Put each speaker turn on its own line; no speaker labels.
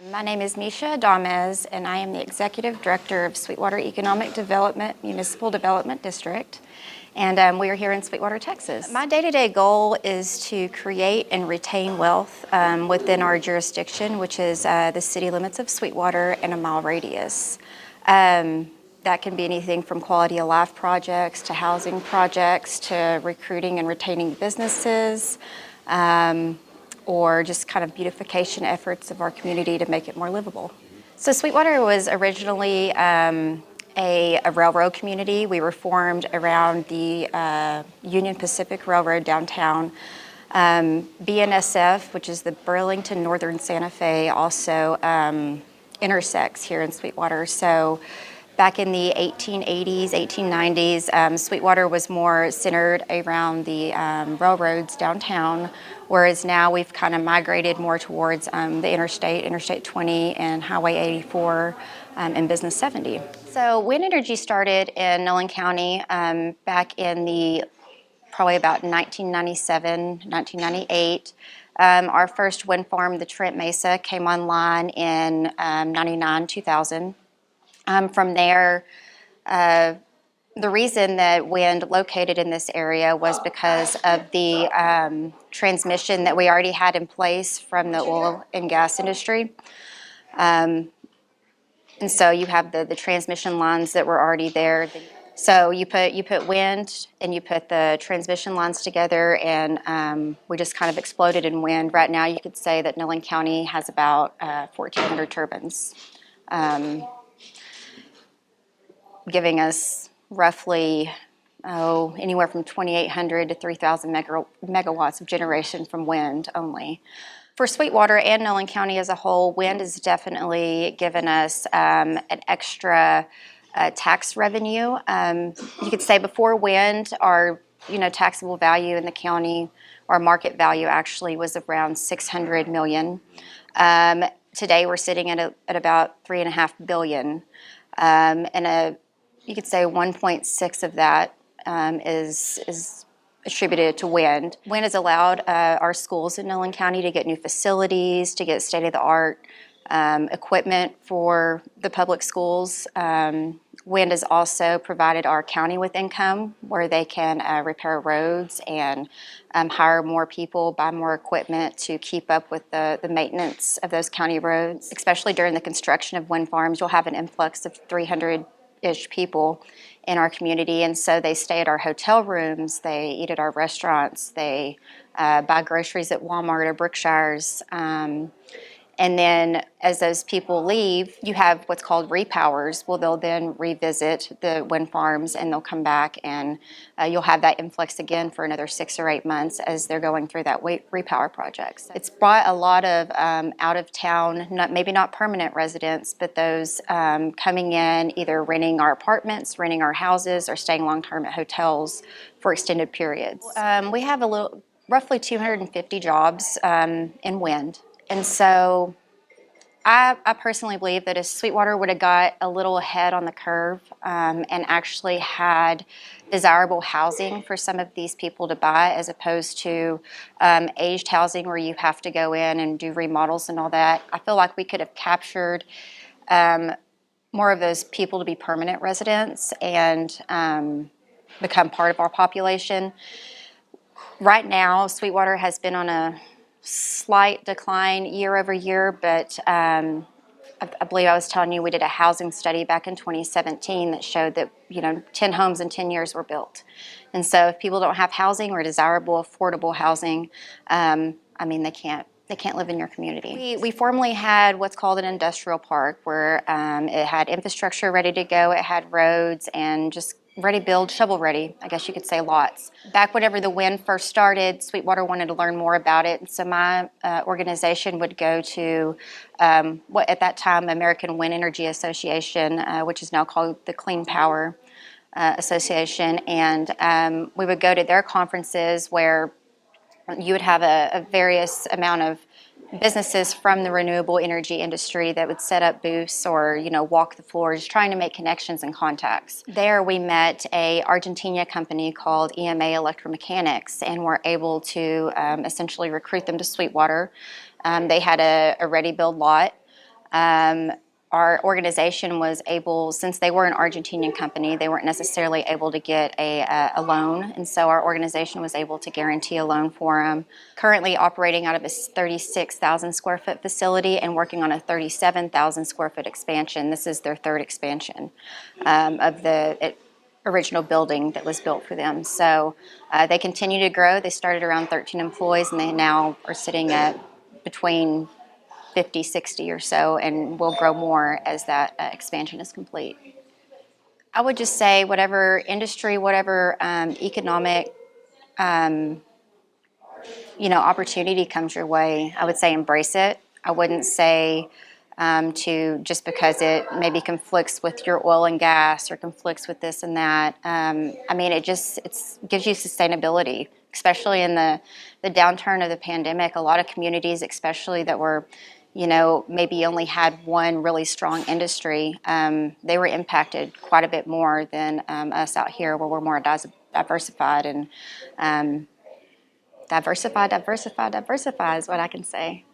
My name is Miesha and I am the Executive Director of Sweetwater Economic Development Municipal Development District, and we are here in Sweetwater, Texas. My day-to-day goal is to create and retain wealth within our jurisdiction, which is the city limits of Sweetwater and a mile radius. That can be anything from quality of life projects to housing projects to recruiting and retaining businesses, or just kind of beautification efforts of our community to make it more livable. So Sweetwater was originally a railroad community. We were formed around the Union Pacific Railroad downtown. BNSF, which is the Burlington Northern Santa Fe, also intersects here in Sweetwater. So back in the 1880s, 1890s, Sweetwater was more centered around the railroads downtown, whereas now we've kind of migrated more towards the Interstate 20 and Highway 84 and Business 70. So wind energy started in Nolan County back in the probably about 1997, 1998. Our first wind farm, the Trent Mesa, came online in 99, 2000. From there, the reason that wind located in this area was because of the transmission that we already had in place from the oil and gas industry. And so you have the transmission lines that were already there. So you put wind and you put the transmission lines together, and we just kind of exploded in wind. Right now you could say that Nolan County has about 1,400 turbines, giving us roughly anywhere from 2,800 to 3,000 megawatts of generation from wind only. For Sweetwater and Nolan County as a whole, wind has definitely given us an extra tax revenue. You could say before wind, our taxable value in the county, our market value actually was around $600 million. Today we're sitting at about $3.5 billion, and you could say 1.6 of that is attributed to wind. Wind has allowed our schools in Nolan County to get new facilities, to get state-of-the-art equipment for the public schools. Wind has also provided our county with income where they can repair roads and hire more people, buy more equipment to keep up with the maintenance of those county roads. Especially during the construction of wind farms, you'll have an influx of 300-ish people in our community, and so they stay at our hotel rooms, they eat at our restaurants, they buy groceries at Walmart or Brookshire's. And then as those people leave, you have what's called repowers. Well, they'll then revisit the wind farms and they'll come back, and you'll have that influx again for another 6 or 8 months as they're going through that repower projects. It's brought a lot of out-of-town, maybe not permanent residents, but those coming in, either renting our apartments, renting our houses, or staying long-term at hotels for extended periods. We have roughly 250 jobs in wind. And so I personally believe that if Sweetwater would have got a little ahead on the curve and actually had desirable housing for some of these people to buy, as opposed to aged housing where you have to go in and do remodels and all that, I feel like we could have captured more of those people to be permanent residents and become part of our population. Right now, Sweetwater has been on a slight decline year over year, but I believe I was telling you we did a housing study back in 2017 that showed that 10 homes in 10 years were built. And so if people don't have housing or desirable, affordable housing, they can't live in your community. We formerly had what's called an industrial park where it had infrastructure ready to go, it had roads and just ready build, shovel ready, I guess you could say, lots. Back whenever the wind first started, Sweetwater wanted to learn more about it, and so my organization would go to what at that time American Wind Energy Association, which is now called the Clean Power Association, and we would go to their conferences where you would have a various amount of businesses from the renewable energy industry that would set up booths or walk the floors trying to make connections and contacts. There we met a Argentina company called EMA Electromechanics and were able to essentially recruit them to Sweetwater. They had a ready build lot. Our organization was able, since they were an Argentinian company, they weren't necessarily able to get a loan, and so our organization was able to guarantee a loan for them. Currently operating out of a 36,000 square foot facility and working on a 37,000 square foot expansion. This is their third expansion of the original building that was built for them. So they continue to grow. They started around 13 employees, and they now are sitting at between 50, 60 or so, and will grow more as that expansion is complete. I would just say whatever industry, whatever economic opportunity comes your way, I would say embrace it. I wouldn't say to just because it maybe conflicts with your oil and gas or conflicts with this and that. It gives you sustainability, especially in the downturn of the pandemic. A lot of communities, especially that were, maybe only had one really strong industry, they were impacted quite a bit more than us out here, where we're more diversified and diversify is what I can say.